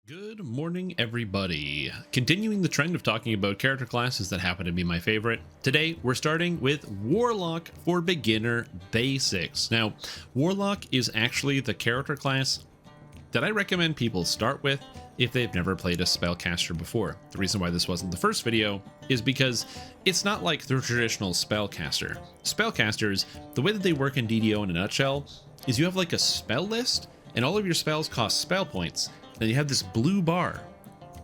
Good morning, everybody. Continuing the trend of talking about character classes that happen to be my favorite, today we're starting with Warlock for beginner basics. Now, Warlock is actually the character class that I recommend people start with if they've never played a spellcaster before. The reason why this wasn't the first video is because it's not like the traditional spellcaster. Spellcasters, the way that they work in DDO in a nutshell, is you have like a spell list, and all of your spells cost spell points. Then you have this blue bar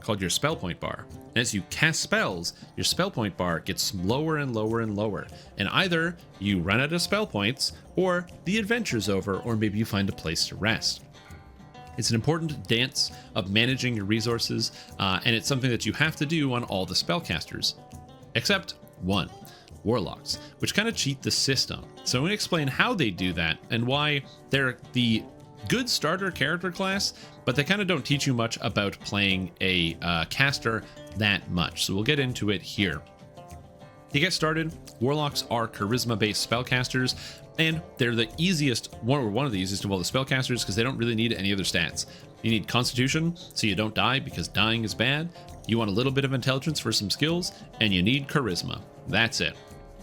called your spell point bar. And as you cast spells, your spell point bar gets lower and lower and lower. And either you run out of spell points, or the adventure's over, or maybe you find a place to rest. It's an important dance of managing your resources, and it's something that you have to do on all the spellcasters. Except one, Warlocks, which kind of cheat the system. So I'm going to explain how they do that, and why they're the good starter character class, but they kind of don't teach you much about playing a caster that much. So we'll get into it here. To get started, Warlocks are charisma-based spellcasters, and they're the easiest, one of the easiest of all the spellcasters, because they don't really need any other stats. You need Constitution, so you don't die, because dying is bad. You want a little bit of intelligence for some skills, and you need Charisma. That's it.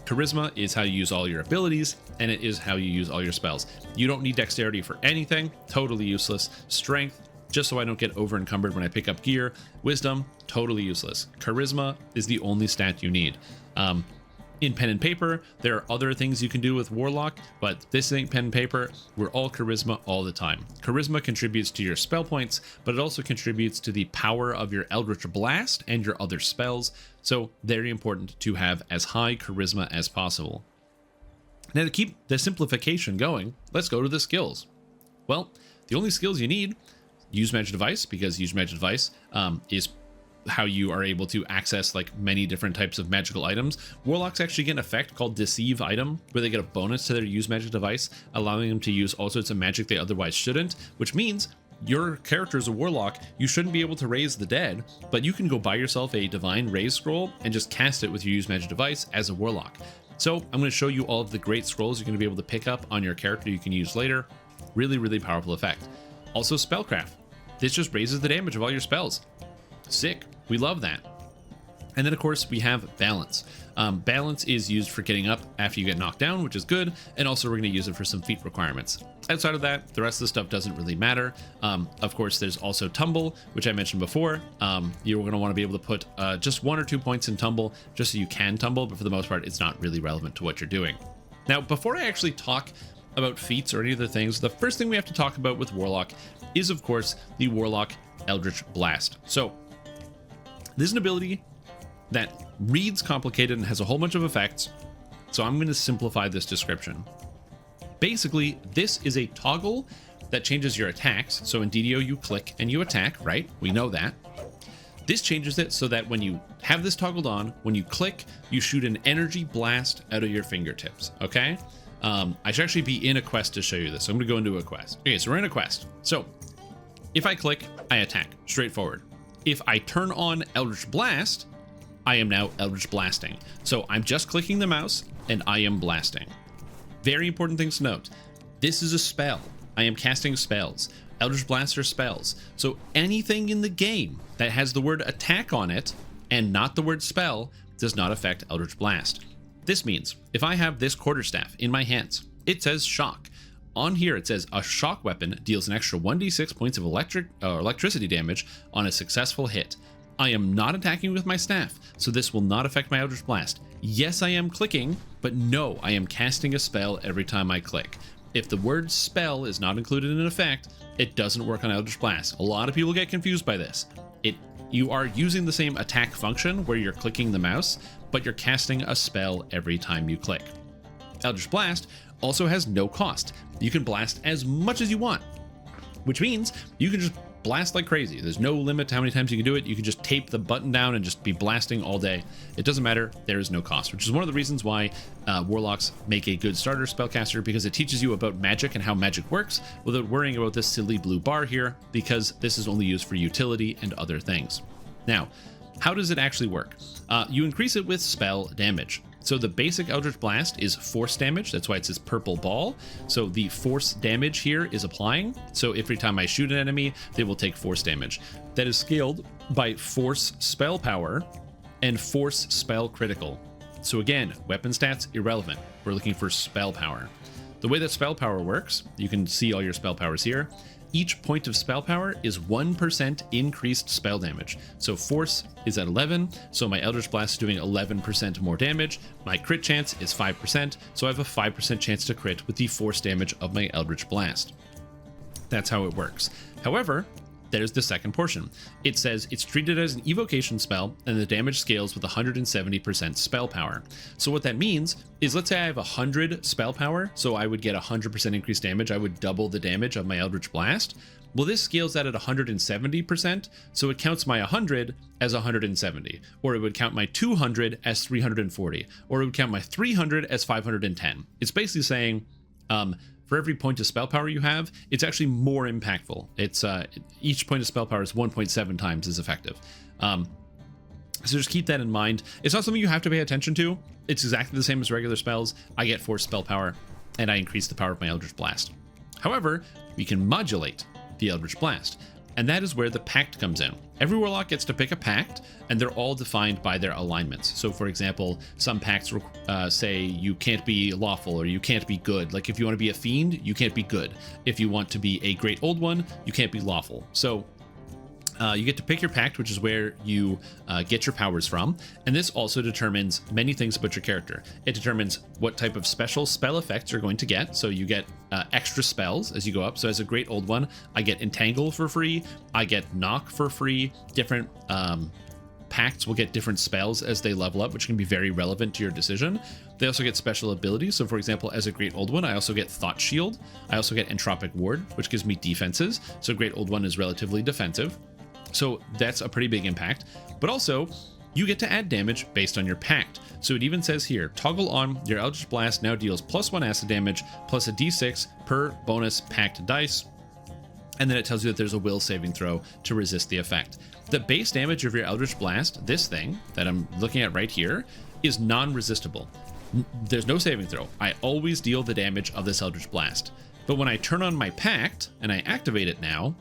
Charisma is how you use all your abilities, and it is how you use all your spells. You don't need dexterity for anything, totally useless. Strength, just so I don't get over encumbered when I pick up gear. Wisdom, totally useless. Charisma is the only stat you need. In pen and paper, there are other things you can do with Warlock, but this ain't pen and paper. We're all charisma all the time. Charisma contributes to your spell points, but it also contributes to the power of your Eldritch Blast and your other spells, so very important to have as high charisma as possible. Now, to keep the simplification going, let's go to the skills. Well, the only skills you need: use magic device, because use magic device is how you are able to access like many different types of magical items. Warlocks actually get an effect called Deceive Item, where they get a bonus to their use magic device, allowing them to use all sorts of magic they otherwise shouldn't, which means your character as a warlock, you shouldn't be able to raise the dead, but you can go buy yourself a divine raise scroll and just cast it with your use magic device as a warlock. So I'm going to show you all of the great scrolls you're going to be able to pick up on your character you can use later. Really powerful effect. Also spellcraft. This just raises the damage of all your spells. Sick. We love that. And then of course we have balance. Balance is used for getting up after you get knocked down, which is good, and also we're going to use it for some feat requirements. Outside of that, the rest of the stuff doesn't really matter. Of course, there's also tumble, which I mentioned before. You're going to want to be able to put just 1 or 2 points in tumble, just so you can tumble, but for the most part, it's not really relevant to what you're doing. Now, before I actually talk about feats or any other things, the first thing we have to talk about with Warlock is, of course, the Warlock Eldritch Blast. So this is an ability that reads complicated and has a whole bunch of effects, so I'm going to simplify this description. Basically, this is a toggle that changes your attacks. So in DDO, you click and you attack, right? We know that. This changes it so that when you have this toggled on, when you click, you shoot an energy blast out of your fingertips, okay? I should actually be in a quest to show you this. So I'm going to go into a quest. Okay, so we're in a quest. So if I click, I attack. Straightforward. If I turn on Eldritch Blast, I am now Eldritch Blasting. So I'm just clicking the mouse and I am blasting. Very important things to note. This is a spell. I am casting spells. Eldritch Blast are spells. So anything in the game that has the word attack on it and not the word spell does not affect Eldritch Blast. This means if I have this quarterstaff in my hands, it says shock. On here, it says a shock weapon deals an extra 1d6 points of electricity damage on a successful hit. I am not attacking with my staff, so this will not affect my Eldritch Blast. Yes, I am clicking, but no, I am casting a spell every time I click. If the word spell is not included in an effect, it doesn't work on Eldritch Blast. A lot of people get confused by this. You are using the same attack function where you're clicking the mouse, but you're casting a spell every time you click. Eldritch Blast also has no cost. You can blast as much as you want, which means you can just blast like crazy. There's no limit to how many times you can do it. You can just tape the button down and just be blasting all day. It doesn't matter. There is no cost, which is one of the reasons why Warlocks make a good starter spellcaster, because it teaches you about magic and how magic works without worrying about this silly blue bar here, because this is only used for utility and other things. Now, how does it actually work? You increase it with spell damage. So the basic Eldritch Blast is force damage. That's why it's this purple ball. So the force damage here is applying. So every time I shoot an enemy, they will take force damage. That is scaled by force spell power and force spell critical. So again, weapon stats, irrelevant. We're looking for spell power. The way that spell power works, you can see all your spell powers here. Each point of spell power is 1% increased spell damage. So force is at 11, so my Eldritch Blast is doing 11% more damage. My crit chance is 5%, so I have a 5% chance to crit with the force damage of my Eldritch Blast. That's how it works. However, there's the second portion. It says it's treated as an evocation spell and the damage scales with 170% spell power. So what that means is, let's say I have 100 spell power, so I would get 100% increased damage. I would double the damage of my Eldritch Blast. Well, this scales that at 170%, so it counts my 100 as 170, or it would count my 200 as 340, or it would count my 300 as 510. It's basically saying, for every point of spell power you have, it's actually more impactful. It's each point of spell power is 1.7 times as effective. So just keep that in mind. It's not something you have to pay attention to. It's exactly the same as regular spells. I get force spell power, and I increase the power of my Eldritch Blast. However, we can modulate the Eldritch Blast, and that is where the pact comes in. Every Warlock gets to pick a pact, and they're all defined by their alignments. So for example, some pacts say you can't be lawful or you can't be good. Like if you want to be a fiend, you can't be good. If you want to be a great old one, you can't be lawful. So you get to pick your pact, which is where you get your powers from. And this also determines many things about your character. It determines what type of special spell effects you're going to get. So you get extra spells as you go up. So as a great old one, I get Entangle for free. I get Knock for free. Different pacts will get different spells as they level up, which can be very relevant to your decision. They also get special abilities. So for example, as a great old one, I also get Thought Shield. I also get Entropic Ward, which gives me defenses. So great old one is relatively defensive. So that's a pretty big impact, but also you get to add damage based on your pact. So it even says here, toggle on, your Eldritch Blast now deals +1 acid damage plus a d6 per bonus pact dice. And then it tells you that there's a will saving throw to resist the effect. The base damage of your Eldritch Blast, this thing that I'm looking at right here, is non-resistible. There's no saving throw. I always deal the damage of this Eldritch Blast. But when I turn on my pact and I activate it now,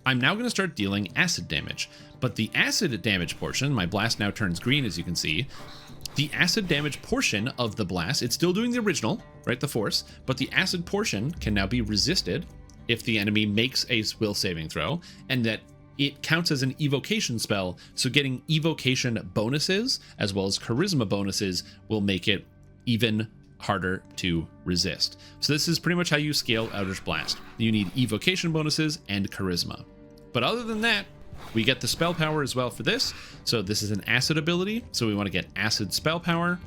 I'm now going to start dealing acid damage. But the acid damage portion, my blast now turns green, as you can see. The acid damage portion of the blast, it's still doing the original, right, the force, but the acid portion can now be resisted if the enemy makes a will saving throw, and that it counts as an evocation spell, so getting evocation bonuses as well as charisma bonuses will make it even harder to resist. So this is pretty much how you scale Eldritch Blast. You need evocation bonuses and charisma. But other than that, we get the spell power as well for this. So this is an acid ability, so we want to get acid spell power,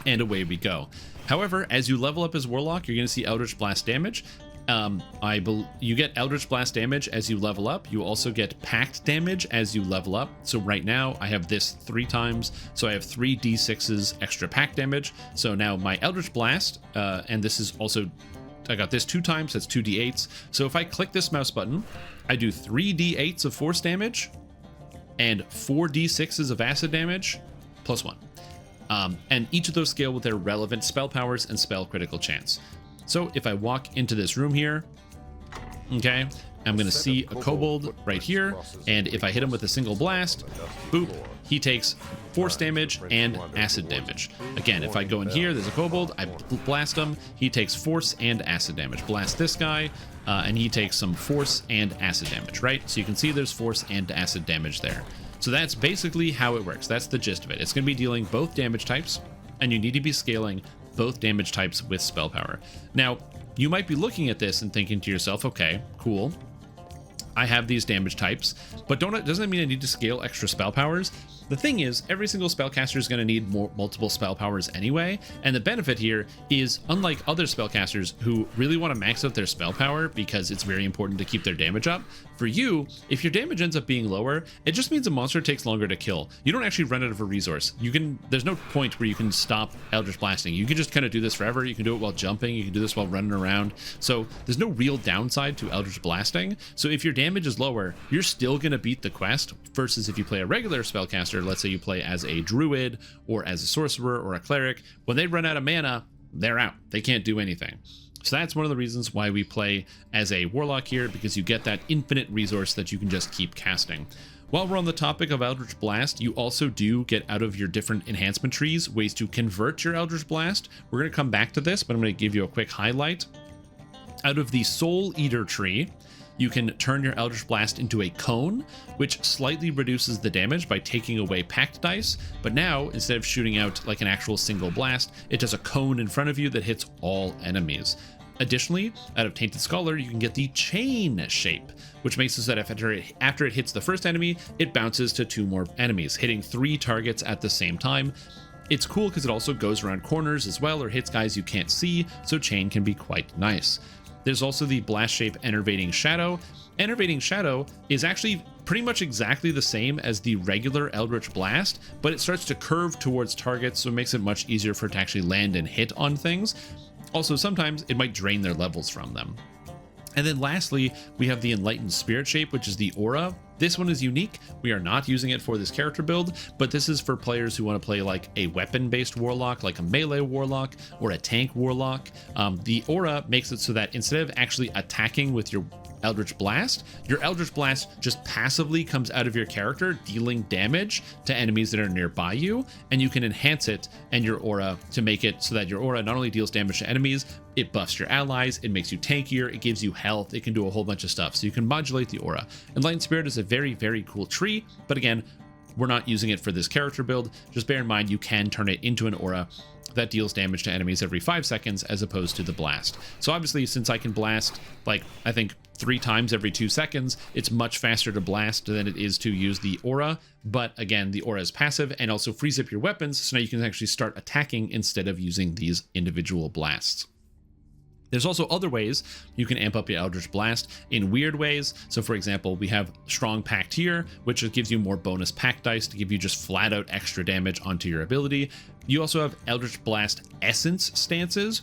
and away we go. However, as you level up as Warlock, you're going to see Eldritch Blast damage. You get Eldritch Blast damage as you level up. You also get Pact damage as you level up. So right now I have this 3 times. So I have 3 d6s extra Pact damage. So now my Eldritch Blast, and this is also, I got this 2 times, that's 2 d8s. So if I click this mouse button, I do 3 d8s of force damage and 4 d6s of acid damage +1. And each of those scale with their relevant spell powers and spell critical chance. So if I walk into this room here, okay, I'm going to see a kobold right here, and if I hit him with a single blast, boop, he takes force damage and acid damage. Again, if I go in here, there's a kobold, I blast him, he takes force and acid damage. Blast this guy, and he takes some force and acid damage, right? So you can see there's force and acid damage there. So that's basically how it works. That's the gist of it. It's going to be dealing both damage types, and you need to be scaling both damage types with spell power. Now, you might be looking at this and thinking to yourself, okay, cool, I have these damage types, but doesn't that mean I need to scale extra spell powers? The thing is, every single spellcaster is going to need multiple spell powers anyway, and the benefit here is, unlike other spellcasters who really want to max out their spell power because it's very important to keep their damage up, for you, if your damage ends up being lower, it just means a monster takes longer to kill. You don't actually run out of a resource. There's no point where you can stop Eldritch Blasting. You can just kind of do this forever. You can do it while jumping. You can do this while running around. So there's no real downside to Eldritch Blasting. So if your damage damage is lower, you're still going to beat the quest, versus if you play a regular spellcaster, let's say you play as a druid or as a sorcerer or a cleric, when they run out of mana, they're out. They can't do anything. So that's one of the reasons why we play as a warlock here, because you get that infinite resource that you can just keep casting. While we're on the topic of Eldritch Blast, you also do get out of your different enhancement trees ways to convert your Eldritch Blast. We're going to come back to this, but I'm going to give you a quick highlight. Out of the Soul Eater tree, you can turn your Eldritch Blast into a cone, which slightly reduces the damage by taking away packed dice, but now, instead of shooting out like an actual single blast, it does a cone in front of you that hits all enemies. Additionally, out of Tainted Scholar, you can get the chain shape, which makes it so that after it hits the first enemy, it bounces to 2 more enemies, hitting 3 targets at the same time. It's cool because it also goes around corners as well, or hits guys you can't see, so chain can be quite nice. There's also the Blast Shape Enervating Shadow. Enervating Shadow is actually pretty much exactly the same as the regular Eldritch Blast, but it starts to curve towards targets, so it makes it much easier for it to actually land and hit on things. Also, sometimes it might drain their levels from them. And then lastly, we have the Enlightened Spirit Shape, which is the aura. This one is unique. We are not using it for this character build, but this is for players who want to play like a weapon-based warlock, like a melee warlock or a tank warlock. The aura makes it so that instead of actually attacking with your Eldritch Blast, your Eldritch Blast just passively comes out of your character, dealing damage to enemies that are nearby you, and you can enhance it and your aura to make it so that your aura not only deals damage to enemies, it buffs your allies, it makes you tankier, it gives you health, it can do a whole bunch of stuff, so you can modulate the aura. Enlightened Spirit is a very, very cool tree, but again, we're not using it for this character build. Just bear in mind you can turn it into an aura that deals damage to enemies every 5 seconds as opposed to the blast. So obviously, since I can blast like I think 3 times every 2 seconds, it's much faster to blast than it is to use the aura. But again, the aura is passive and also frees up your weapons, so now you can actually start attacking instead of using these individual blasts. There's also other ways you can amp up your Eldritch Blast in weird ways. So for example, we have Strong Pact here, which gives you more bonus pack dice to give you just flat out extra damage onto your ability. You also have Eldritch Blast Essence stances,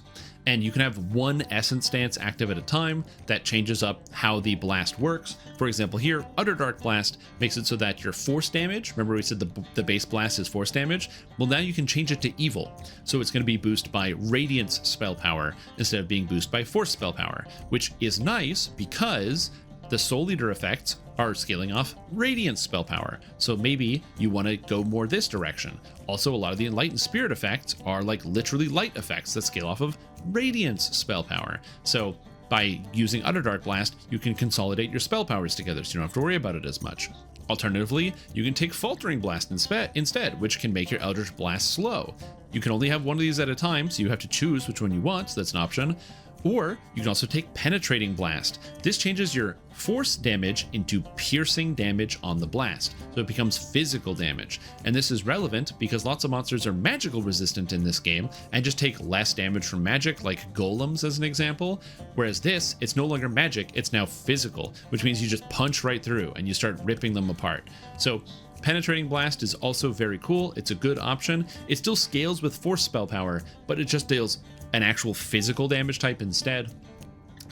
and you can have 1 essence stance active at a time that changes up how the blast works. For example here, Underdark Blast makes it so that your force damage, remember we said the base blast is force damage, well now you can change it to evil. So it's going to be boosted by Radiance spell power instead of being boosted by force spell power, which is nice because the Soul Eater effects are scaling off Radiance spell power, so maybe you want to go more this direction. Also, a lot of the Enlightened Spirit effects are like literally light effects that scale off of Radiance spell power. So by using Underdark Blast, you can consolidate your spell powers together so you don't have to worry about it as much. Alternatively, you can take Faltering Blast instead, which can make your Eldritch Blast slow. You can only have one of these at a time, so you have to choose which one you want, so that's an option. Or you can also take Penetrating Blast. This changes your force damage into piercing damage on the blast, so it becomes physical damage. And this is relevant because lots of monsters are magical resistant in this game and just take less damage from magic, like golems as an example. Whereas this, it's no longer magic, it's now physical, which means you just punch right through and you start ripping them apart. So Penetrating Blast is also very cool. It's a good option. It still scales with force spell power, but it just deals an actual physical damage type instead.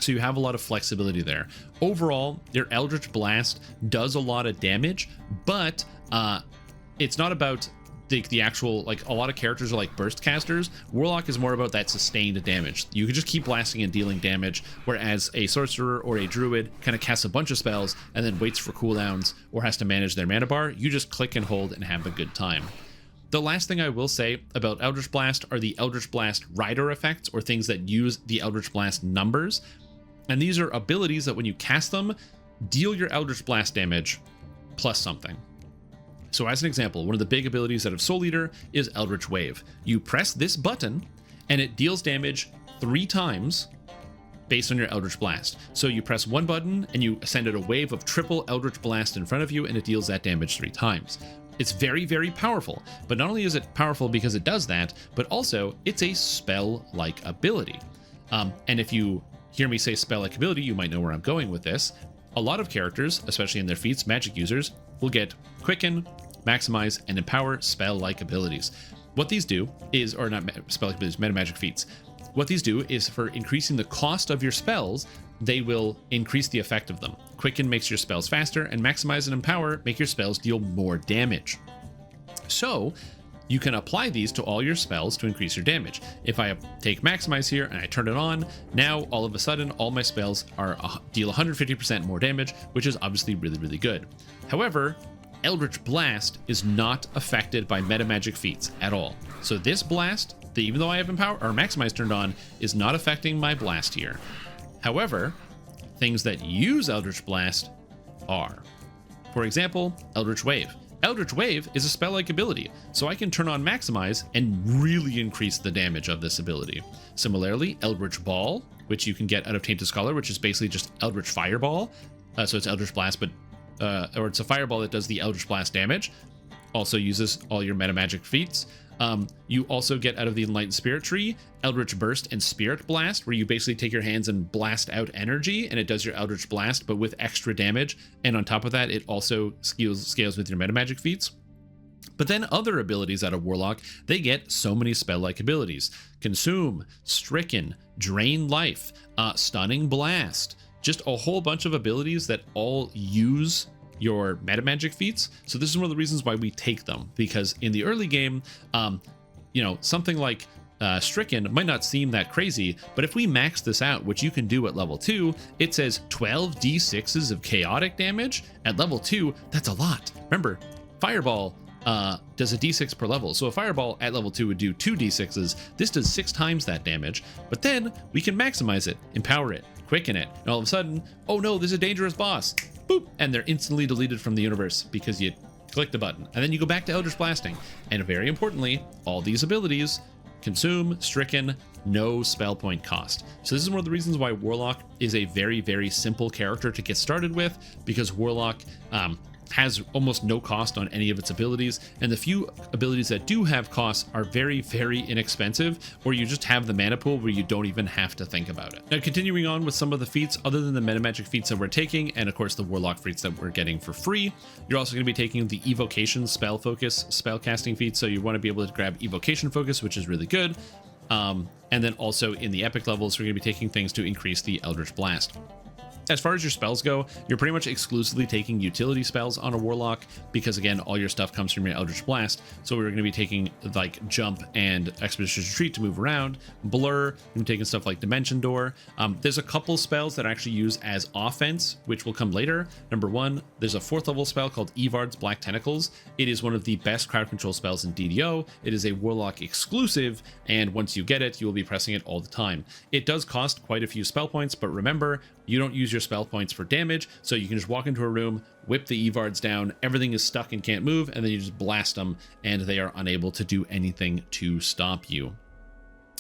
So you have a lot of flexibility there. Overall, your Eldritch Blast does a lot of damage, but it's not about the actual, like a lot of characters are like burst casters. Warlock is more about that sustained damage. You can just keep blasting and dealing damage, whereas a sorcerer or a druid kind of casts a bunch of spells and then waits for cooldowns or has to manage their mana bar. You just click and hold and have a good time. The last thing I will say about Eldritch Blast are the Eldritch Blast rider effects, or things that use the Eldritch Blast numbers. And these are abilities that when you cast them, deal your Eldritch Blast damage plus something. So as an example, one of the big abilities out of Soul Eater is Eldritch Wave. You press this button and it deals damage 3 times based on your Eldritch Blast. So you press one button and you send out a wave of triple Eldritch Blast in front of you and it deals that damage 3 times. It's very, very powerful, but not only is it powerful because it does that, but also it's a spell-like ability. And if you hear me say spell-like ability, you might know where I'm going with this. A lot of characters, especially in their feats, magic users, will get Quicken, Maximize, and Empower spell-like abilities. What these do is, or not spell-like abilities, meta magic feats. what these do is for increasing the cost of your spells, they will increase the effect of them. Quicken makes your spells faster, and Maximize and Empower make your spells deal more damage. So you can apply these to all your spells to increase your damage. If I take Maximize here and I turn it on, now all of a sudden all my spells are deal 150% more damage, which is obviously really, really good. However, Eldritch Blast is not affected by meta magic feats at all. So this blast, even though I have Empower or Maximize turned on, is not affecting my blast here. However, things that use Eldritch Blast are. For example, Eldritch Wave. Eldritch Wave is a spell-like ability, so I can turn on Maximize and really increase the damage of this ability. Similarly, Eldritch Ball, which you can get out of Tainted Scholar, which is basically just Eldritch Fireball. So it's Eldritch Blast, but or it's a fireball that does the Eldritch Blast damage. Also uses all your meta magic feats. You also get out of the Enlightened Spirit tree Eldritch Burst and Spirit Blast, where you basically take your hands and blast out energy, and it does your Eldritch Blast, but with extra damage. And on top of that, it also scales with your meta magic feats. But then other abilities out of Warlock, they get so many spell-like abilities: Consume, Stricken, Drain Life, Stunning Blast. Just a whole bunch of abilities that all use your meta magic feats. So this is one of the reasons why we take them, because in the early game, something like Stricken might not seem that crazy, but if we max this out, which you can do at level 2, it says 12 d6s of chaotic damage. At level 2, that's a lot. Remember, Fireball does a d6 per level, so a Fireball at level 2 would do 2 d6s. This does 6 times that damage, but then we can maximize it, empower it, quicken it, and all of a sudden, oh no, there's a dangerous boss. Boop, and they're instantly deleted from the universe because you click the button. And then you go back to Eldritch Blasting. And very importantly, all these abilities, Consume, Stricken, no spell point cost. So this is one of the reasons why Warlock is a very, very simple character to get started with, because Warlock has almost no cost on any of its abilities, and the few abilities that do have costs are very, very inexpensive, or you just have the mana pool where you don't even have to think about it. Now, continuing on with some of the feats, other than the meta magic feats that we're taking, and of course the Warlock feats that we're getting for free, you're also going to be taking the Evocation Spell Focus spell casting feat, so you want to be able to grab Evocation Focus, which is really good. And then also in the epic levels, we're going to be taking things to increase the Eldritch Blast. As far as your spells go, you're pretty much exclusively taking utility spells on a Warlock, because again, all your stuff comes from your Eldritch Blast. So we're going to be taking like Jump and Expeditious Retreat to move around, Blur, I'm taking stuff like Dimension Door. There's a couple spells that I actually use as offense, which will come later. Number 1, there's a 4th level spell called Evard's Black Tentacles. It is one of the best crowd control spells in DDO. It is a Warlock exclusive, and once you get it, you will be pressing it all the time. It does cost quite a few spell points, but remember, you don't use your spell points for damage, so you can just walk into a room, whip the Evards down, everything is stuck and can't move, and then you just blast them, and they are unable to do anything to stop you.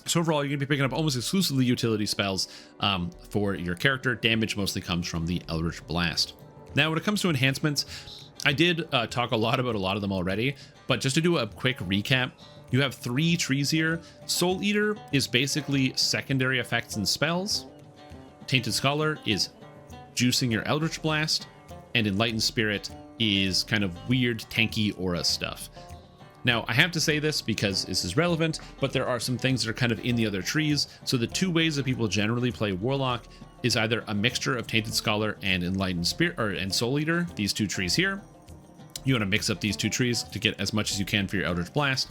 So overall, you're going to be picking up almost exclusively utility spells for your character. Damage mostly comes from the Eldritch Blast. Now, when it comes to enhancements, I did talk a lot about a lot of them already, but just to do a quick recap, you have 3 trees here. Soul Eater is basically secondary effects and spells. Tainted Scholar is juicing your Eldritch Blast, and Enlightened Spirit is kind of weird tanky aura stuff. Now, I have to say this because this is relevant, but there are some things that are kind of in the other trees. So the 2 ways that people generally play Warlock is either a mixture of Tainted Scholar and Enlightened Spirit, and Soul Eater, these 2 trees here. You want to mix up these 2 trees to get as much as you can for your Eldritch Blast,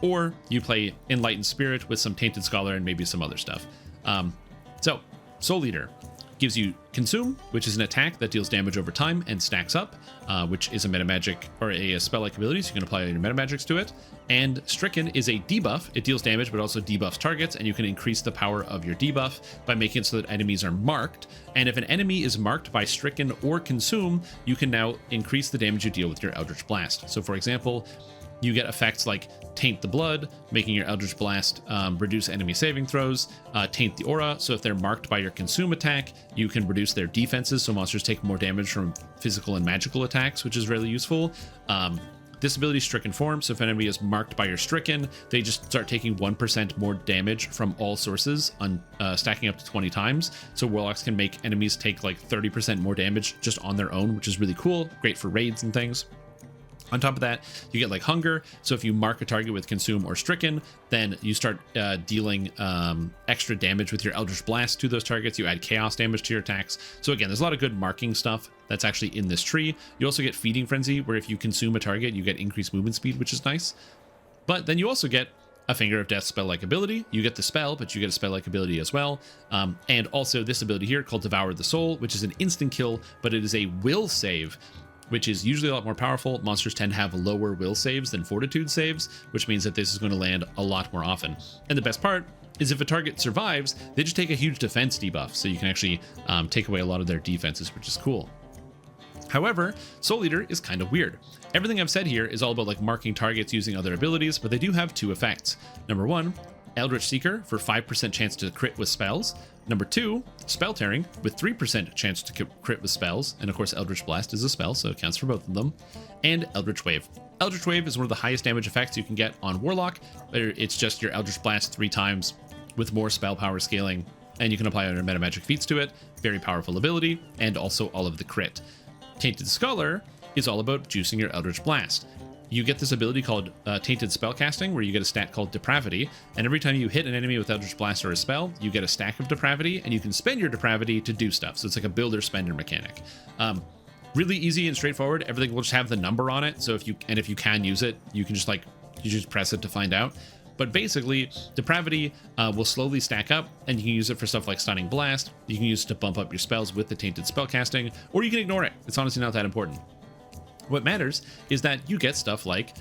or you play Enlightened Spirit with some Tainted Scholar and maybe some other stuff. So Soul Eater gives you Consume, which is an attack that deals damage over time and stacks up, which is a meta magic or a spell-like ability, so you can apply your meta magics to it. And Stricken is a debuff. It deals damage, but also debuffs targets, and you can increase the power of your debuff by making it so that enemies are marked. And if an enemy is marked by Stricken or Consume, you can now increase the damage you deal with your Eldritch Blast. So for example, you get effects like Taint the Blood, making your Eldritch Blast reduce enemy saving throws, Taint the Aura, so if they're marked by your Consume attack, you can reduce their defenses, so monsters take more damage from physical and magical attacks, which is really useful. This ability, Stricken Form, so if an enemy is marked by your Stricken, they just start taking 1% more damage from all sources, stacking up to 20 times. So Warlocks can make enemies take like 30% more damage just on their own, which is really cool, great for raids and things. On top of that, you get like hunger. So if you mark a target with consume or stricken, then you start dealing extra damage with your Eldritch Blast to those targets. You add chaos damage to your attacks. So again, there's a lot of good marking stuff that's actually in this tree. You also get feeding frenzy, where if you consume a target, you get increased movement speed, which is nice. But then you also get a Finger of Death spell-like ability. You get the spell, but you get a spell-like ability as well. And also this ability here called Devour the Soul, which is an instant kill, but it is a will save, which is usually a lot more powerful. Monsters tend to have lower will saves than fortitude saves, which means that this is going to land a lot more often. And the best part is if a target survives, they just take a huge defense debuff, so you can actually take away a lot of their defenses, which is cool. However, Soul Eater is kind of weird. Everything I've said here is all about like marking targets using other abilities, but they do have two effects. Number one, Eldritch Seeker for 5% chance to crit with spells. Number two, Spell Tearing with 3% chance to crit with spells. And of course, Eldritch Blast is a spell, so it counts for both of them. And Eldritch Wave. Eldritch Wave is one of the highest damage effects you can get on Warlock. It's just your Eldritch Blast 3 times with more spell power scaling, and you can apply other meta magic feats to it. Very powerful ability, and also all of the crit. Tainted Scholar is all about juicing your Eldritch Blast. You get this ability called Tainted Spellcasting, where you get a stat called Depravity, and every time you hit an enemy with Eldritch Blast or a spell, you get a stack of Depravity, and you can spend your Depravity to do stuff. So it's like a builder-spender mechanic. Really easy and straightforward. Everything will just have the number on it, so if you can use it, you can just you just press it to find out. But basically, Depravity will slowly stack up, and you can use it for stuff like Stunning Blast. You can use it to bump up your spells with the Tainted Spellcasting, or you can ignore it. It's honestly not that important. What matters is that you get stuff like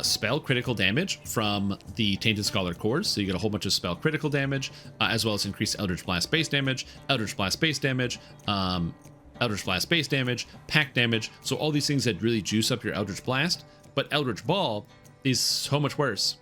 spell critical damage from the Tainted Scholar cores, so you get a whole bunch of spell critical damage, as well as increased Eldritch Blast base damage, Eldritch Blast base damage, Eldritch Blast base damage, pack damage, so all these things that really juice up your Eldritch Blast. But Eldritch Ball is so much worse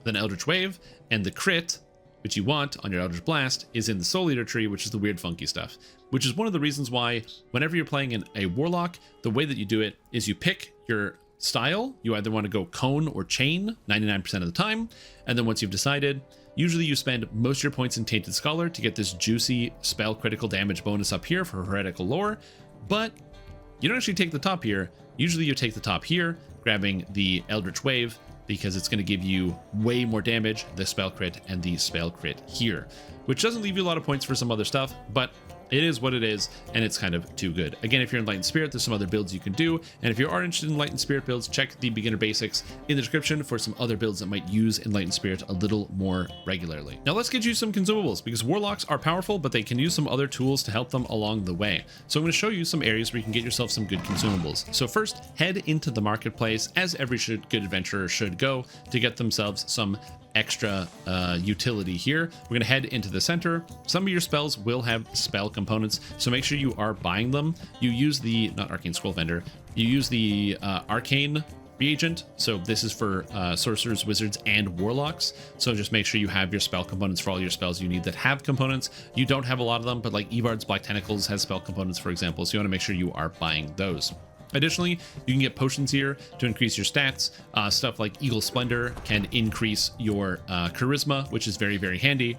than Eldritch Wave, and the crit, which you want on your Eldritch Blast, is in the Soul Eater tree, which is the weird funky stuff. Which is one of the reasons why whenever you're playing in a Warlock, the way that you do it is you pick your style. You either want to go cone or chain 99% of the time, and then once you've decided, usually you spend most of your points in Tainted Scholar to get this juicy spell critical damage bonus up here for Heretical Lore, but you don't actually take the top here. Usually you take the top here, grabbing the Eldritch Wave, because it's going to give you way more damage, the spell crit and the spell crit here, which doesn't leave you a lot of points for some other stuff, but it is what it is, and it's kind of too good. Again, if you're in Enlightened Spirit, there's some other builds you can do, and if you are interested in Enlightened Spirit builds, check the beginner basics in the description for some other builds that might use Enlightened Spirit a little more regularly. Now let's get you some consumables, because Warlocks are powerful, but they can use some other tools to help them along the way. So I'm going to show you some areas where you can get yourself some good consumables. So first, head into the marketplace, as every good adventurer should go, to get themselves some extra utility here. We're going to head into the center. Some of your spells will have spell components, so make sure you are buying them. You use the, not Arcane Scroll Vendor, you use the Arcane reagent. So this is for sorcerers, wizards, and warlocks. So just make sure you have your spell components for all your spells you need that have components. You don't have a lot of them, but like Evard's Black Tentacles has spell components, for example, so you want to make sure you are buying those. Additionally, you can get potions here to increase your stats. Stuff like Eagle Splendor can increase your charisma, which is very, very handy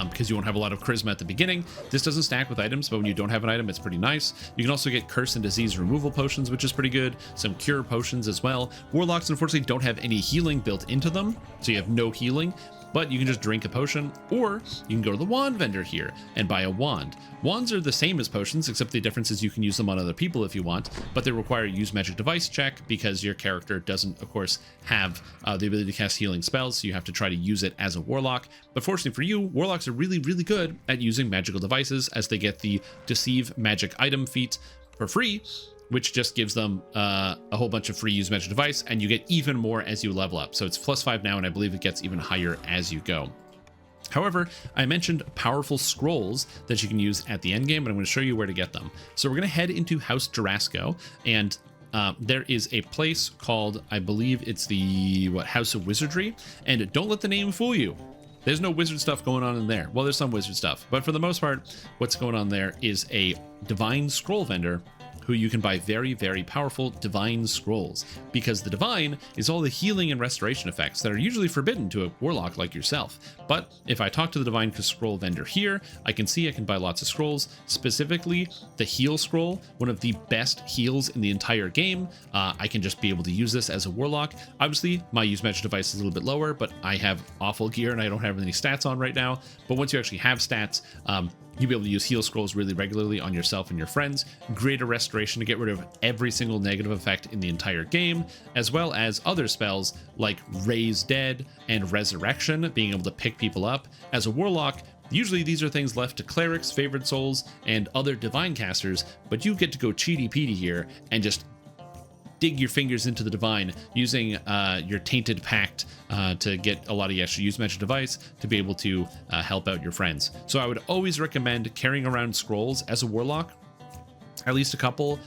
because you won't have a lot of charisma at the beginning. This doesn't stack with items, but when you don't have an item, it's pretty nice. You can also get curse and disease removal potions, which is pretty good. Some cure potions as well. Warlocks, unfortunately, don't have any healing built into them, so you have no healing. But you can just drink a potion, or you can go to the wand vendor here and buy a wand. Wands are the same as potions, except the difference is you can use them on other people if you want, but they require a use magic device check because your character doesn't, of course, have the ability to cast healing spells, so you have to try to use it as a warlock. But fortunately for you, warlocks are really, really good at using magical devices, as they get the Deceive Magic Item feat for free, which just gives them a whole bunch of free use magic device, and you get even more as you level up. So it's +5 now, and I believe it gets even higher as you go. However, I mentioned powerful scrolls that you can use at the end game, and I'm going to show you where to get them. So we're going to head into House Durasco, and there is a place called, I believe it's the House of Wizardry, and don't let the name fool you. There's no wizard stuff going on in there. Well, there's some wizard stuff, but for the most part, what's going on there is a divine scroll vendor who you can buy very, very powerful divine scrolls, because the divine is all the healing and restoration effects that are usually forbidden to a warlock like yourself. But if I talk to the divine scroll vendor here, I can see I can buy lots of scrolls, specifically the heal scroll, one of the best heals in the entire game. I can just be able to use this as a warlock. Obviously, my use magic device is a little bit lower, but I have awful gear and I don't have any stats on right now. But once you actually have stats, you'll be able to use heal scrolls really regularly on yourself and your friends. Greater restoration to get rid of every single negative effect in the entire game, as well as other spells like Raise Dead and Resurrection, being able to pick people up. As a warlock, usually these are things left to clerics, favored souls, and other divine casters, but you get to go cheaty-peaty here and just dig your fingers into the divine using your Tainted Pact to get a lot of extra use magic device to be able to help out your friends. So I would always recommend carrying around scrolls as a warlock, at least a couple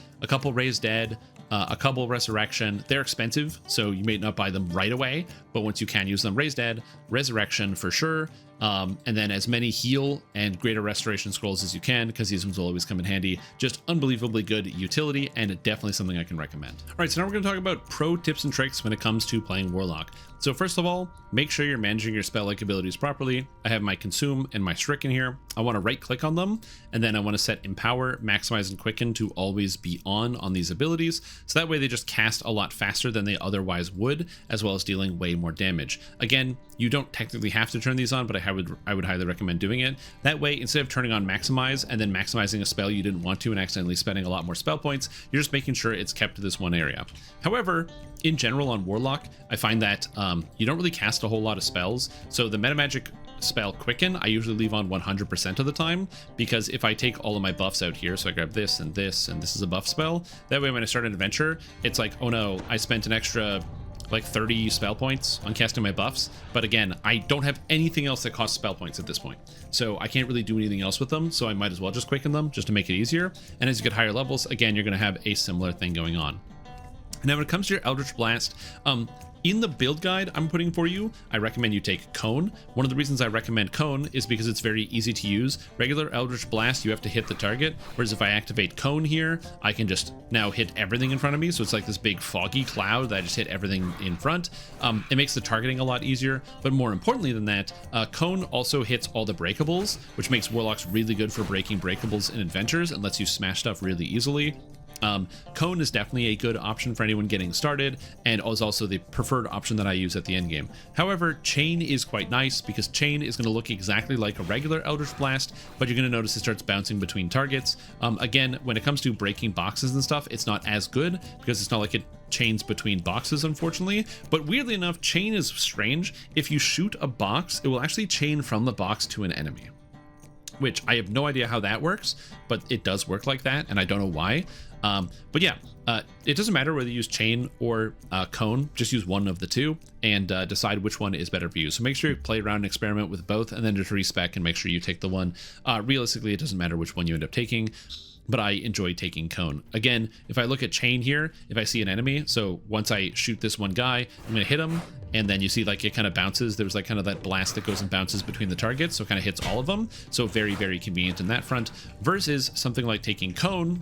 Raise Dead, a couple Resurrection. They're expensive, so you may not buy them right away, but once you can use them, Raise Dead, Resurrection for sure, and then as many heal and greater restoration scrolls as you can, because these ones will always come in handy. Just unbelievably good utility, and definitely something I can recommend. All right, so now we're going to talk about pro tips and tricks when it comes to playing Warlock. So first of all, make sure you're managing your spell-like abilities properly. I have my Consume and my Stricken here. I want to right-click on them, and then I want to set Empower, Maximize, and Quicken to always be on these abilities, so that way they just cast a lot faster than they otherwise would, as well as dealing way more damage. Again, you don't technically have to turn these on, but I would highly recommend doing it. That way, instead of turning on Maximize and then maximizing a spell you didn't want to and accidentally spending a lot more spell points, you're just making sure it's kept to this one area. However, in general on Warlock, I find that you don't really cast a whole lot of spells, so the metamagic spell Quicken I usually leave on 100% of the time, because if I take all of my buffs out here, so I grab this and this, and this is a buff spell, that way when I start an adventure, it's like, oh no, I spent an extra like 30 spell points on casting my buffs, but again, I don't have anything else that costs spell points at this point, so I can't really do anything else with them, so I might as well just Quicken them just to make it easier. And as you get higher levels, again, you're going to have a similar thing going on. Now when it comes to your Eldritch Blast, in the build guide I'm putting for you, I recommend you take Cone. One of the reasons I recommend Cone is because it's very easy to use. Regular Eldritch Blast, you have to hit the target, whereas if I activate Cone here, I can just now hit everything in front of me, so it's like this big foggy cloud that I just hit everything in front. It makes the targeting a lot easier, but more importantly than that, Cone also hits all the breakables, which makes Warlocks really good for breaking breakables in adventures and lets you smash stuff really easily. Cone is definitely a good option for anyone getting started, and is also the preferred option that I use at the end game. However, Chain is quite nice, because Chain is going to look exactly like a regular Eldritch Blast, but you're going to notice it starts bouncing between targets. Again, when it comes to breaking boxes and stuff, it's not as good, because it's not like it chains between boxes, unfortunately. But weirdly enough, Chain is strange. If you shoot a box, it will actually chain from the box to an enemy, which I have no idea how that works, but it does work like that, and I don't know why. But yeah, it doesn't matter whether you use Chain or Cone, just use one of the two and decide which one is better for you. So make sure you play around and experiment with both, and then just respec and make sure you take the one. Realistically, it doesn't matter which one you end up taking, but I enjoy taking Cone. Again, if I look at Chain here, if I see an enemy, so once I shoot this one guy, I'm going to hit him, and then you see like it kind of bounces. There's like kind of that blast that goes and bounces between the targets, so it kind of hits all of them. So very, very convenient in that front, versus something like taking Cone,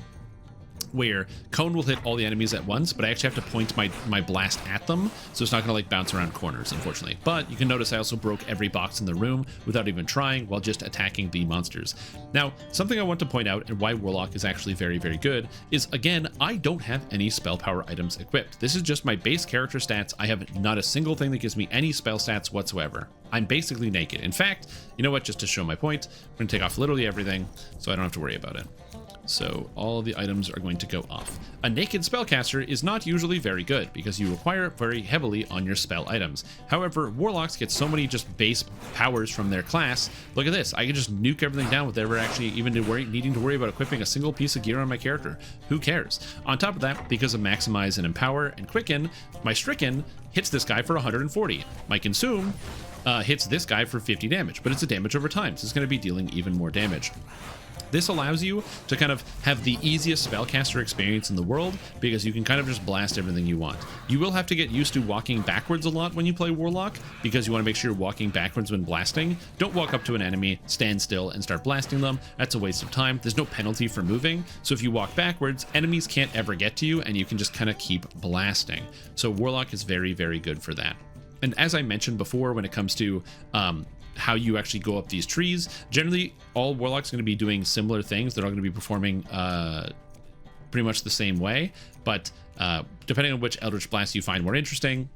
where Cone will hit all the enemies at once, but I actually have to point my blast at them, so it's not going to like bounce around corners, unfortunately. But you can notice I also broke every box in the room without even trying, while just attacking the monsters. Now, something I want to point out, and why Warlock is actually very, very good, is again, I don't have any spell power items equipped. This is just my base character stats. I have not a single thing that gives me any spell stats whatsoever. I'm basically naked. In fact, you know what, just to show my point, I'm going to take off literally everything, so I don't have to worry about it. So all the items are going to go off. A naked spellcaster is not usually very good, because you require very heavily on your spell items. However, Warlocks get so many just base powers from their class. Look at this, I can just nuke everything down with never actually even needing to worry about equipping a single piece of gear on my character. Who cares? On top of that, because of Maximize and Empower and Quicken, my Stricken hits this guy for 140. My Consume hits this guy for 50 damage, but it's a damage over time, so it's going to be dealing even more damage. This allows you to kind of have the easiest spellcaster experience in the world because you can kind of just blast everything you want. You will have to get used to walking backwards a lot when you play Warlock because you want to make sure you're walking backwards when blasting. Don't walk up to an enemy, stand still, and start blasting them. That's a waste of time. There's no penalty for moving. So if you walk backwards, enemies can't ever get to you and you can just kind of keep blasting. So Warlock is very, very good for that. And as I mentioned before, when it comes to how you actually go up these trees, generally all Warlocks are going to be doing similar things. They're all going to be performing pretty much the same way, but depending on which Eldritch Blast you find more interesting,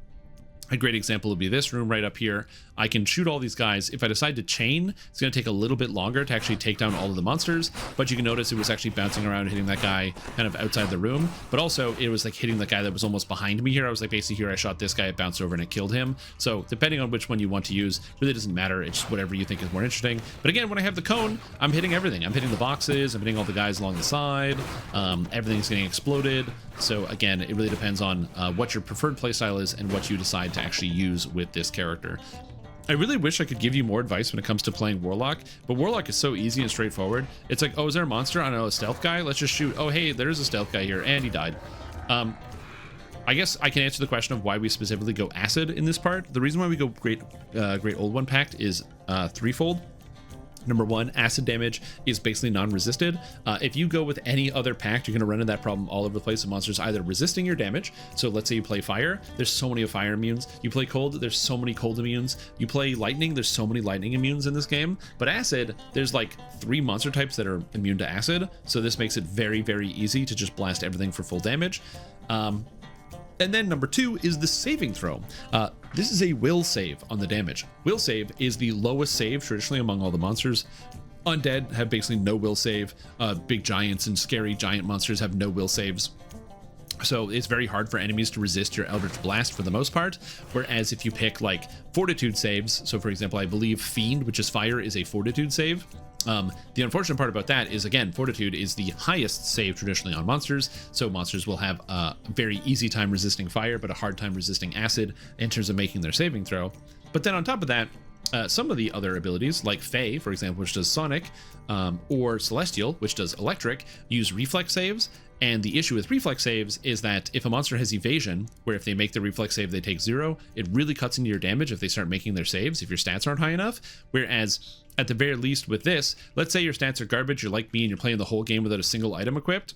a great example would be this room right up here. I can shoot all these guys. If I decide to chain, it's going to take a little bit longer to actually take down all of the monsters, but you can notice it was actually bouncing around and hitting that guy kind of outside the room, but also it was like hitting the guy that was almost behind me here. I was like, basically here I shot this guy, it bounced over and it killed him. So depending on which one you want to use, really doesn't matter. It's just whatever you think is more interesting. But again, when I have the cone, I'm hitting everything. I'm hitting the boxes, I'm hitting all the guys along the side. Everything's getting exploded. So again, it really depends on what your preferred playstyle is and what you decide to actually use with this character. I really wish I could give you more advice when it comes to playing Warlock, but Warlock is so easy and straightforward. It's like, oh, is there a monster? I don't know, a stealth guy? Let's just shoot. Oh, hey, there's a stealth guy here, and he died. I guess I can answer the question of why we specifically go acid in this part. The reason why we go Great Old One Pact is threefold. Number one, acid damage is basically non-resisted. If you go with any other pact, you're going to run into that problem all over the place of monsters either resisting your damage. So let's say you play fire, there's so many fire immunes. You play cold, there's so many cold immunes. You play lightning, there's so many lightning immunes in this game. But acid, there's like 3 monster types that are immune to acid. So this makes it very, very easy to just blast everything for full damage. And then number 2 is the saving throw. This is a will save on the damage. Will save is the lowest save traditionally among all the monsters. Undead have basically no will save. Big giants and scary giant monsters have no will saves. So it's very hard for enemies to resist your Eldritch Blast for the most part. Whereas if you pick like fortitude saves, so for example, I believe Fiend, which is fire, is a fortitude save. The unfortunate part about that is, again, fortitude is the highest save traditionally on monsters, so monsters will have a very easy time resisting fire but a hard time resisting acid in terms of making their saving throw. But then on top of that, some of the other abilities like Fey, for example, which does sonic, or Celestial, which does electric, use reflex saves. And the issue with reflex saves is that if a monster has evasion, where if they make the reflex save they take 0, it really cuts into your damage if they start making their saves, if your stats aren't high enough. Whereas at the very least with this, let's say your stats are garbage, you're like me and you're playing the whole game without a single item equipped.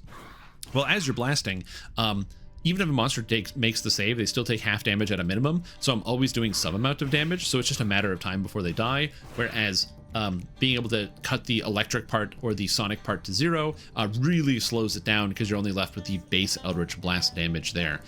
Well, as you're blasting, even if a monster makes the save, they still take half damage at a minimum. So I'm always doing some amount of damage, so it's just a matter of time before they die. Whereas being able to cut the electric part or the sonic part to 0 really slows it down because you're only left with the base Eldritch Blast damage there.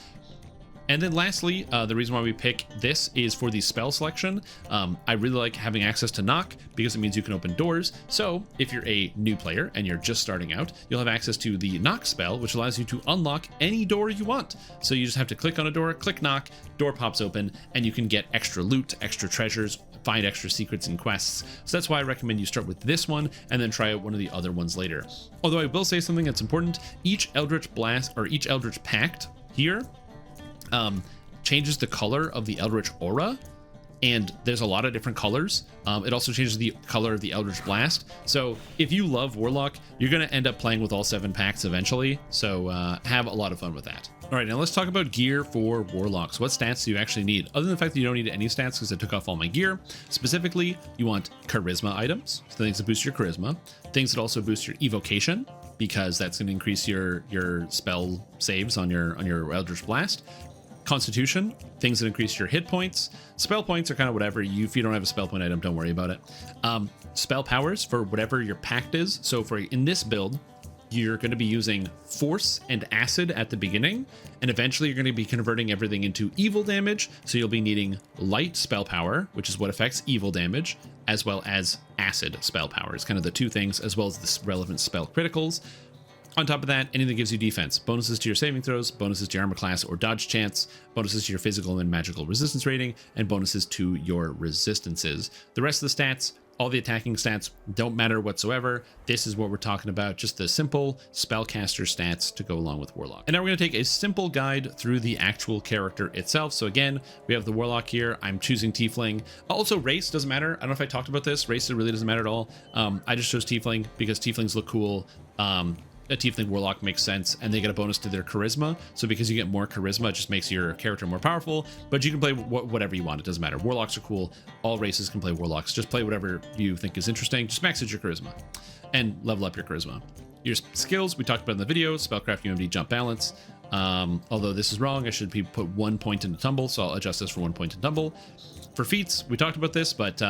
And then lastly, the reason why we pick this is for the spell selection. I really like having access to knock because it means you can open doors. So if you're a new player and you're just starting out, you'll have access to the knock spell, which allows you to unlock any door you want. So you just have to click on a door, click knock, door pops open, and you can get extra loot, extra treasures, find extra secrets and quests. So that's why I recommend you start with this one and then try out one of the other ones later. Although I will say something that's important, each Eldritch Blast or each Eldritch Pact here changes the color of the Eldritch aura, and there's a lot of different colors. It also changes the color of the Eldritch Blast. So if you love Warlock, you're going to end up playing with all 7 packs eventually. So have a lot of fun with that. All right, now let's talk about gear for Warlocks. What stats do you actually need? Other than the fact that you don't need any stats because I took off all my gear. Specifically, you want charisma items, so things that boost your charisma, things that also boost your evocation, because that's going to increase your spell saves on your Eldritch Blast. Constitution, things that increase your hit points. Spell points are kind of whatever. If you don't have a spell point item, don't worry about it. Spell powers for whatever your pact is. So in this build, you're going to be using force and acid at the beginning, and eventually you're going to be converting everything into evil damage. So you'll be needing light spell power, which is what affects evil damage, as well as acid spell power. It's kind of the two things, as well as the relevant spell criticals. On top of that, anything that gives you defense, bonuses to your saving throws, bonuses to your armor class or dodge chance, bonuses to your physical and magical resistance rating, and bonuses to your resistances. The rest of the stats, All the attacking stats don't matter whatsoever. This is what we're talking about, just the simple spellcaster stats to go along with Warlock. And now we're going to take a simple guide through the actual character itself. So again, we have the Warlock here. I'm choosing Tiefling. Also, race doesn't matter. I don't know if I talked about this. Race really doesn't matter at all. I just chose Tiefling because Tieflings look cool. A Tiefling Warlock makes sense, and they get a bonus to their charisma. So because you get more charisma, it just makes your character more powerful. But you can play whatever you want. It doesn't matter. Warlocks are cool. All races can play Warlocks. Just play whatever you think is interesting. Just max out your charisma and level up your charisma. Your skills, we talked about in the video: Spellcraft, UMD, Jump, Balance. Although this is wrong, I should put 1 point into Tumble, so I'll adjust this for 1 point in Tumble. For feats, we talked about this, but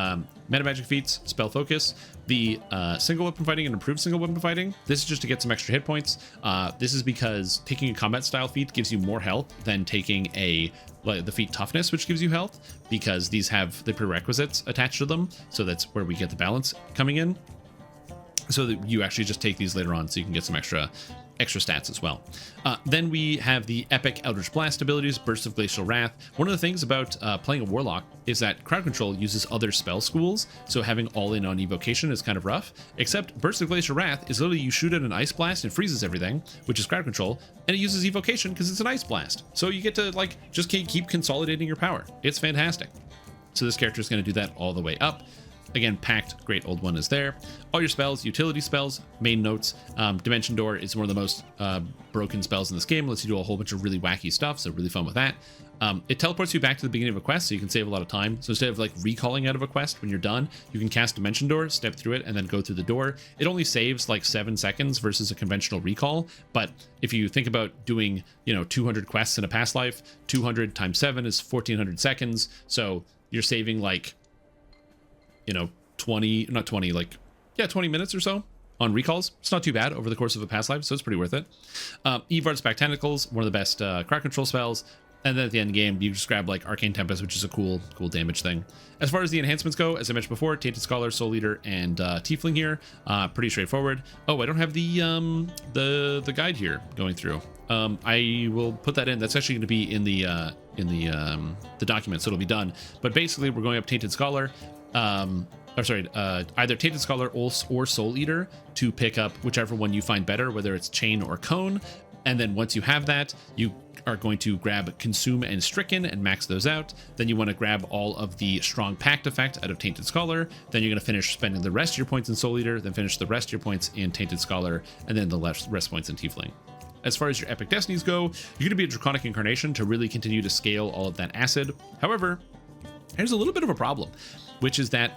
meta magic feats, spell focus, the single weapon fighting and improved single weapon fighting. This is just to get some extra hit points. This is because taking a combat style feat gives you more health than taking the feat toughness, which gives you health, because these have the prerequisites attached to them. So that's where we get the balance coming in. So that you actually just take these later on, so you can get some extra stats as well. Then we have the epic Eldritch Blast abilities, Burst of Glacial Wrath. One of the things about playing a Warlock is that crowd control uses other spell schools, so having all in on evocation is kind of rough, except Burst of Glacial Wrath is literally you shoot at an ice blast and freezes everything, which is crowd control, and it uses evocation because it's an ice blast. So you get to just keep consolidating your power. It's fantastic. So this character is going to do that all the way up. Again, Pact, great old one is there. All your spells, utility spells, main notes. Dimension Door is one of the most broken spells in this game. Lets you do a whole bunch of really wacky stuff, so really fun with that. It teleports you back to the beginning of a quest, so you can save a lot of time. So instead of recalling out of a quest when you're done, you can cast Dimension Door, step through it, and then go through the door. It only saves 7 seconds versus a conventional recall. But if you think about doing 200 quests in a past life, 200 times 7 is 1400 seconds. So you're saving 20 minutes or so on recalls. It's not too bad over the course of a past life, so it's pretty worth it. Evard's Back Tentacles, one of the best crowd control spells. And then at the end game, you just grab Arcane Tempest, which is a cool damage thing. As far as the enhancements go, as I mentioned before, Tainted Scholar, Soul Eater, and Tiefling here. Pretty straightforward. Oh, I don't have the guide here going through. I will put that in. That's actually going to be in the document, so it'll be done. But basically, we're going up Tainted Scholar. Either Tainted Scholar or Soul Eater to pick up whichever one you find better, whether it's Chain or Cone. And then once you have that, you are going to grab Consume and Stricken and max those out. Then you want to grab all of the Strong Pact effect out of Tainted Scholar. Then you're going to finish spending the rest of your points in Soul Eater, then finish the rest of your points in Tainted Scholar, and then the rest points in Tiefling. As far as your epic destinies go, you're going to be a Draconic Incarnation to really continue to scale all of that acid. However, there's a little bit of a problem, which is that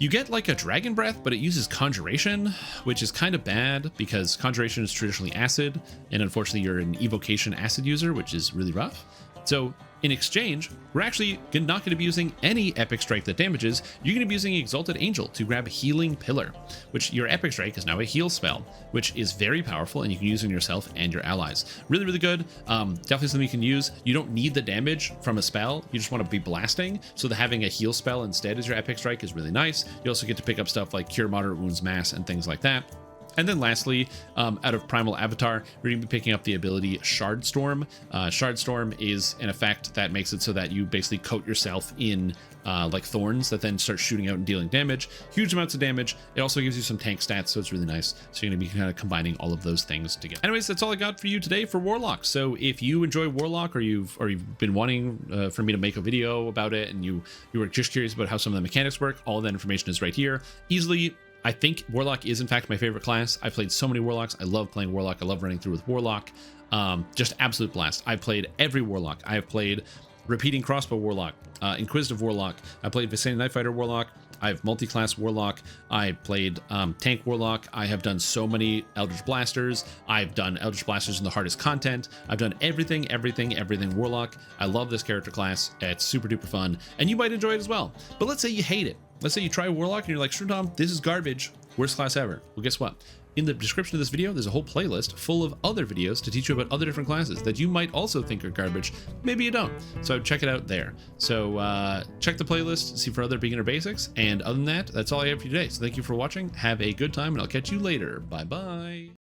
you get a Dragon Breath, but it uses Conjuration, which is kind of bad because Conjuration is traditionally acid, and unfortunately you're an Evocation acid user, which is really rough. So in exchange, we're actually not going to be using any Epic Strike that damages. You're going to be using Exalted Angel to grab Healing Pillar, which your Epic Strike is now a heal spell, which is very powerful, and you can use on yourself and your allies. Really, really good. Definitely something you can use. You don't need the damage from a spell. You just want to be blasting. So having a heal spell instead as your Epic Strike is really nice. You also get to pick up stuff like Cure Moderate Wounds Mass and things like that. And then lastly, out of Primal Avatar, we're going to be picking up the ability Shard Storm. Shard Storm is an effect that makes it so that you basically coat yourself in thorns that then start shooting out and dealing damage. Huge amounts of damage. It also gives you some tank stats, so it's really nice. So you're going to be kind of combining all of those things together. Anyways, that's all I got for you today for Warlock. So if you enjoy Warlock, or you've been wanting for me to make a video about it, and you were just curious about how some of the mechanics work, all of that information is right here. I think Warlock is in fact my favorite class. I've played so many Warlocks. I love playing Warlock. I love running through with Warlock. Just absolute blast. I've played every Warlock. I have played Repeating Crossbow Warlock, Inquisitive Warlock. I played Visani Night Fighter Warlock. I have multi-class Warlock. I played Tank Warlock. I have done so many Eldritch Blasters. I've done Eldritch Blasters in the hardest content. I've done everything Warlock. I love this character class. It's super duper fun, and you might enjoy it as well. But let's say you hate it. Let's say you try Warlock and you're like, Strimtom, this is garbage. Worst class ever. Well, guess what? In the description of this video, there's a whole playlist full of other videos to teach you about other different classes that you might also think are garbage. Maybe you don't. So check it out there. So check the playlist, see for other beginner basics. And other than that, that's all I have for you today. So thank you for watching. Have a good time, and I'll catch you later. Bye-bye.